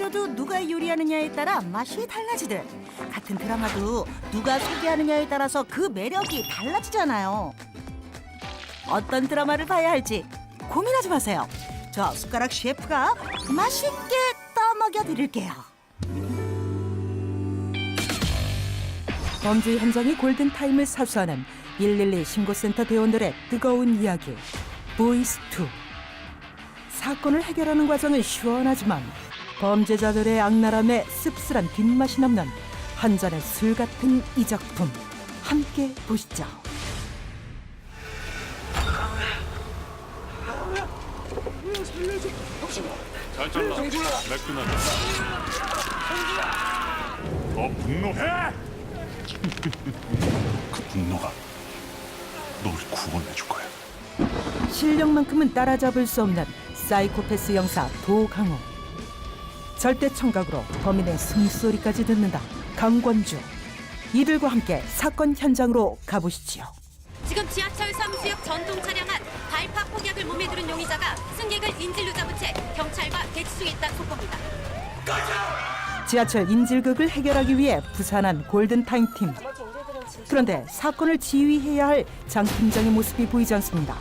재료도 누가 요리하느냐에 따라 맛이 달라지듯 같은 드라마도 누가 소개하느냐에 따라서 그 매력이 달라지잖아요. 어떤 드라마를 봐야 할지 고민하지 마세요. 저 숟가락 셰프가 맛있게 떠먹여 드릴게요. 범죄 현장의 골든타임을 사수하는 112 신고센터 대원들의 뜨거운 이야기 보이스2. 사건을 해결하는 과정은 시원하지만 범죄자들의 악랄함에 씁쓸한 뒷맛이 남는 한 잔의 술 같은 이 작품 함께 보시죠. 잘 잘라. 매끈하게. 더 분노해! 그 분노가 널 구원해줄 거야. 실력만큼은 따라잡을 수 없는 사이코패스 영사 도강호. 절대 청각으로 범인의 숨소리까지 듣는다 강권주. 이들과 함께 사건 현장으로 가보시지요. 지금 지하철 삼수역 전동 차량 안 발파 폭약을 몸에 두른 용의자가 승객을 인질로 잡은 채 경찰과 대치 중에 있다는 속보입니다. 지하철 인질극을 해결하기 위해 부산한 골든타임 팀. 그런데 사건을 지휘해야 할 장 팀장의 모습이 보이지 않습니다.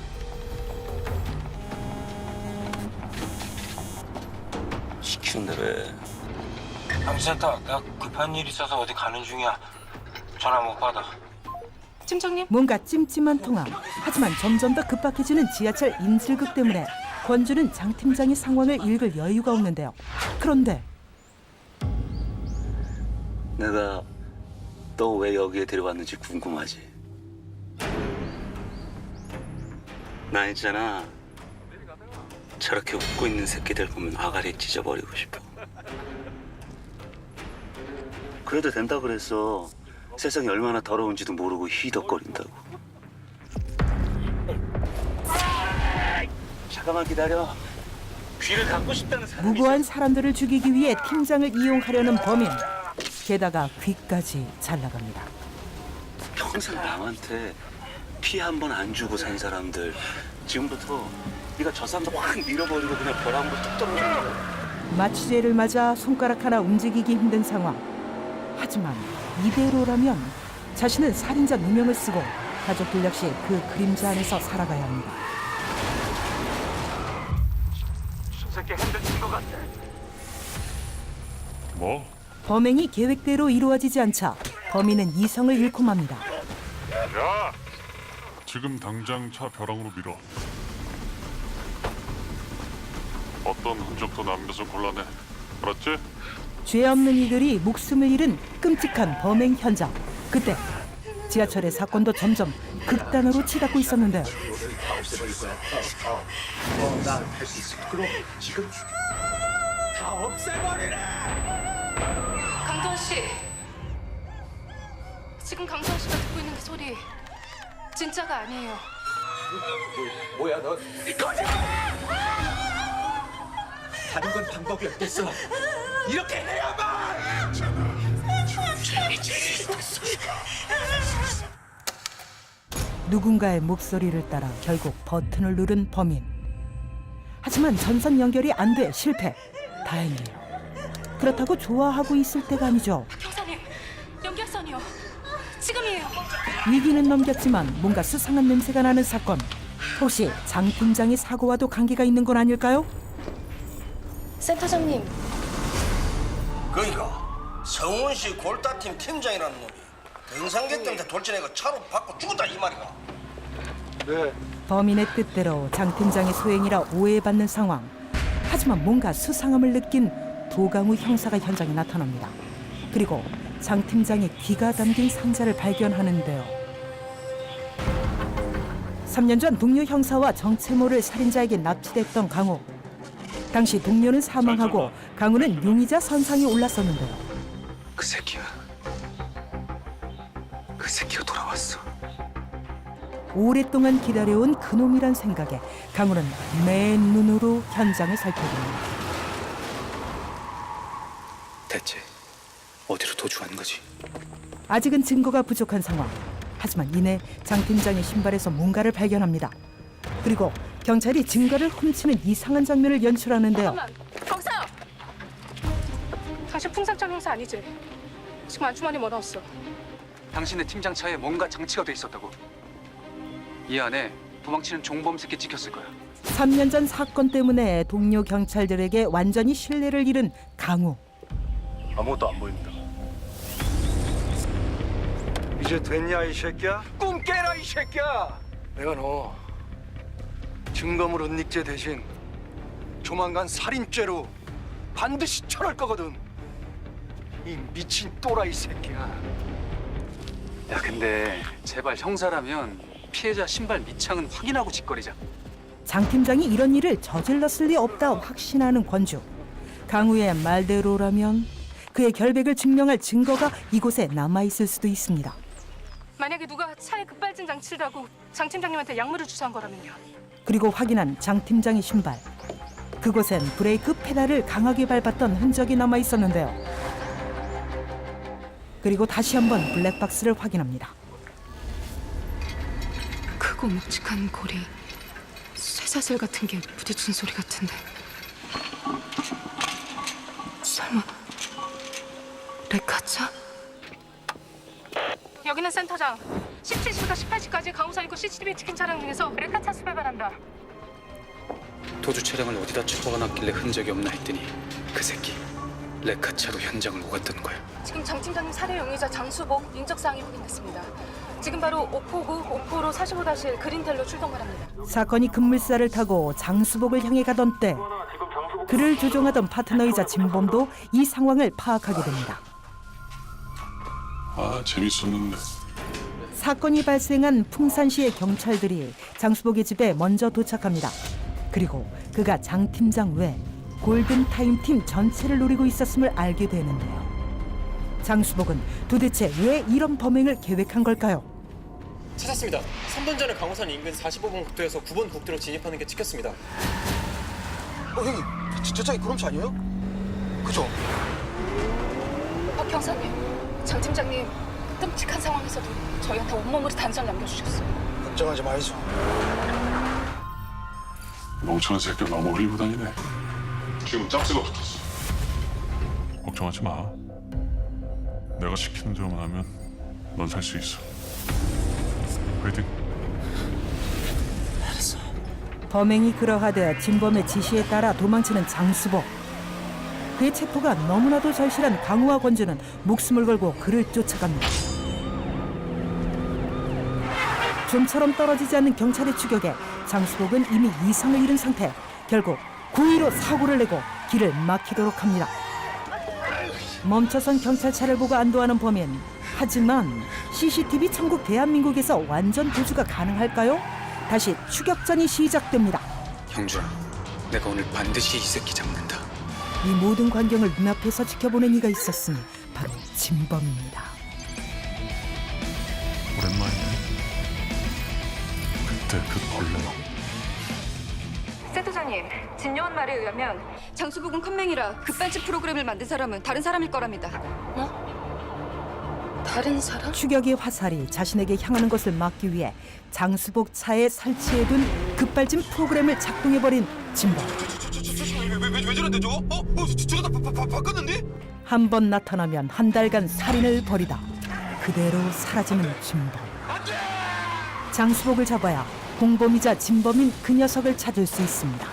시키는 대로 해. 괜찮다. 내가 급한 일 있어서 어디 가는 중이야. 전화 못 받아. 팀장님? 뭔가 찜찜한 통화. 하지만 점점 더 급박해지는 지하철 인질극 때문에 권주는 장 팀장의 상황을 읽을 여유가 없는데요. 그런데 내가 너 왜 여기에 데려왔는지 궁금하지? 나 있잖아. 저렇게 웃고 있는 새끼들 보면 아가리 찢어버리고 싶어. 그래도 된다 그랬어. 세상이 얼마나 더러운지도 모르고 희덕거린다고. 잠깐만 기다려. 귀를 갖고 싶다는 사람이 무고한 사람들을 죽이기 위해 팀장을 이용하려는 범인. 게다가 귀까지 잘 나갑니다. 평생 남한테 피 한 번 안 주고 산 사람들 지금부터 네가 저 사람들 확 밀어버리고 그냥 벼랑으로 뚝 떨어져. 마취제를 맞아 손가락 하나 움직이기 힘든 상황. 하지만 이대로라면 자신은 살인자 누명을 쓰고 가족들 역시 그 그림자 안에서 살아가야 합니다. 새끼 힘든 것 같아. 뭐? 범행이 계획대로 이루어지지 않자 범인은 이성을 잃고 맙니다. 야! 지금 당장 차 벼랑으로 밀어. 어떤 흔적도 남겨서 곤란해. 알았지? 죄 없는 이들이 목숨을 잃은 끔찍한 범행 현장. 그때 지하철의 사건도 점점 극단으로 치닫고 있었는데요. 강도원 씨. 지금 강도원 씨가 듣고 있는 그 소리 진짜가 아니에요. 뭐야 너? 다른 건 방법이 없겠어. 이렇게 해야만. 누군가의 목소리를 따라 결국 버튼을 누른 범인. 하지만 전선 연결이 안 돼 실패. 다행이에요. 그렇다고 좋아하고 있을 때가 아니죠. 형사님, 연결선이요. 지금이에요. 위기는 넘겼지만 뭔가 수상한 냄새가 나는 사건. 혹시 장 팀장의 사고와도 관계가 있는 건 아닐까요? 센터장님. 그러니까 성훈씨 골다팀 팀장이라는 놈이 등산객들한테 돌진해가 차로 받고 죽었다 이 말이가. 범인의 뜻대로 장 팀장의 소행이라 오해받는 상황. 하지만 뭔가 수상함을 느낀 도강우 형사가 현장에 나타납니다. 그리고 장 팀장의 귀가 담긴 상자를 발견하는데요. 3년 전 동료 형사와 정체모를 살인자에게 납치됐던 강호. 당시 동료는 사망하고 강호는 용의자 선상에 올랐었는데요. 그 새끼가 돌아왔어. 오랫동안 기다려온 그놈이란 생각에 강호는 맨눈으로 현장을 살펴봅니다. 대체 어디로 도주한 거지? 아직은 증거가 부족한 상황. 하지만 이내 장 팀장의 신발에서 뭔가를 발견합니다. 그리고 경찰이 증거를 훔치는 이상한 장면을 연출하는데요. 경사요. 당신 풍상장 형사 아니지? 지금 안주머니 뭐 넣었어? 당신의 팀장 차에 뭔가 장치가 돼 있었다고. 이 안에 도망치는 종범 새끼 찍혔을 거야. 3년 전 사건 때문에 동료 경찰들에게 완전히 신뢰를 잃은 강우. 아무것도 안 보입니다. 이제 됐냐 이 새끼야? 꿈 깨라 이 새끼야! 내가 너 증거물 은닉죄 대신 조만간 살인죄로 반드시 처할 거거든. 이 미친 또라이 새끼야. 야, 근데 제발 형사라면 피해자 신발 밑창은 확인하고 짓거리자. 장 팀장이 이런 일을 저질렀을 리 없다 확신하는 권주. 강우의 말대로라면 그의 결백을 증명할 증거가 이곳에 남아있을 수도 있습니다. 만약에 누가 차에 급발진 장치를 하고 장 팀장님한테 약물을 주사한 거라면요. 그리고 확인한 장 팀장의 신발. 그곳엔 브레이크 페달을 강하게 밟았던 흔적이 남아있었는데요. 그리고 다시 한번 블랙박스를 확인합니다. 크고 묵직한 고리, 쇠사슬 같은 게 부딪힌 소리 같은데. 설마 레카차? 여기는 센터장. 17시부터 18시까지 강우선 입구 CCTV 찍힌 차량 중에서 레카차 수배반한다. 도주 차량을 어디다 처박아놨길래 흔적이 없나 했더니 그 새끼 레카차로 현장을 오갔던 거야. 지금 장 팀장님 살해 용의자 장수복 인적사항이 확인됐습니다. 지금 바로 오포구 오포로 45-1 그린텔로 출동 바랍니다. 사건이 급물살을 타고 장수복을 향해 가던 때 그를 조종하던 파트너이자 진범도 이 상황을 파악하게 됩니다. 아, 재밌었는데. 사건이 발생한 풍산시의 경찰들이 장수복의 집에 먼저 도착합니다. 그리고 그가 장 팀장 외 골든타임 팀 전체를 노리고 있었음을 알게 되는데요. 장수복은 도대체 왜 이런 범행을 계획한 걸까요? 찾았습니다. 3분 전에 강호산 인근 45번 국도에서 9번 국도로 진입하는 게 찍혔습니다. 형님, 저 차이 그럼차 아니에요? 그죠? 박 형사님, 장 팀장님 끔찍한 상황에서도 저희한테 온몸으로 단서를 남겨주셨어요. 걱정하지 마이소. 멍청한 새끼가 너무 흘리고 다니네. 지금 짝새가 붙었어. 걱정하지 마. 내가 시키는 대로만 하면 넌 살 수 있어. 화이팅. 범행이 그러하되 진범의 지시에 따라 도망치는 장수복. 그의 체포가 너무나도 절실한 강우와 권주는 목숨을 걸고 그를 쫓아갑니다. 좀처럼 떨어지지 않는 경찰의 추격에 장수복은 이미 이성을 잃은 상태. 결국 고의로 사고를 내고 길을 막히도록 합니다. 멈춰선 경찰차를 보고 안도하는 범인. 하지만 CCTV 천국 대한민국에서 완전 도주가 가능할까요? 다시 추격전이 시작됩니다. 형준아, 내가 오늘 반드시 이 새끼 잡는다. 이 모든 광경을 눈앞에서 지켜보는 이가 있었으니 바로 진범입니다. 오랜만이네. 그때 그 벌레. 센터장님, 진요원 말에 의하면 장수복은 컴맹이라 급반지 프로그램을 만든 사람은 다른 사람일 거랍니다. 다른 사람? 추격의 화살이 자신에게 향하는 것을 막기 위해 장수복 차에 설치해둔 급발진 프로그램을 작동해버린 진범. 왜 저런데 저거? 저거 다 바꿨는데? 한 번 나타나면 한 달간 살인을 벌이다 그대로 사라지는 진범. 장수복을 잡아야 공범이자 진범인 그 녀석을 찾을 수 있습니다.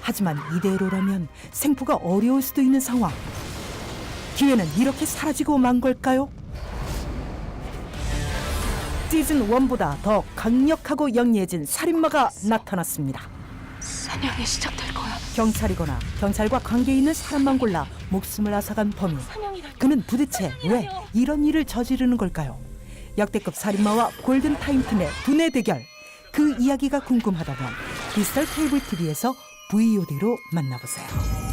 하지만 이대로라면 생포가 어려울 수도 있는 상황. 기회는 이렇게 사라지고 만 걸까요? 시즌 1보다 더 강력하고 영리해진 살인마가 나타났습니다. 사냥이 시작될 거야. 경찰이거나 경찰과 관계 있는 사람만 골라 목숨을 앗아간 범인. 그는 도대체 왜 이런 일을 저지르는 걸까요? 역대급 살인마와 골든타임 팀의 두뇌 대결. 그 이야기가 궁금하다면 디지털 케이블 TV에서 VOD로 만나보세요.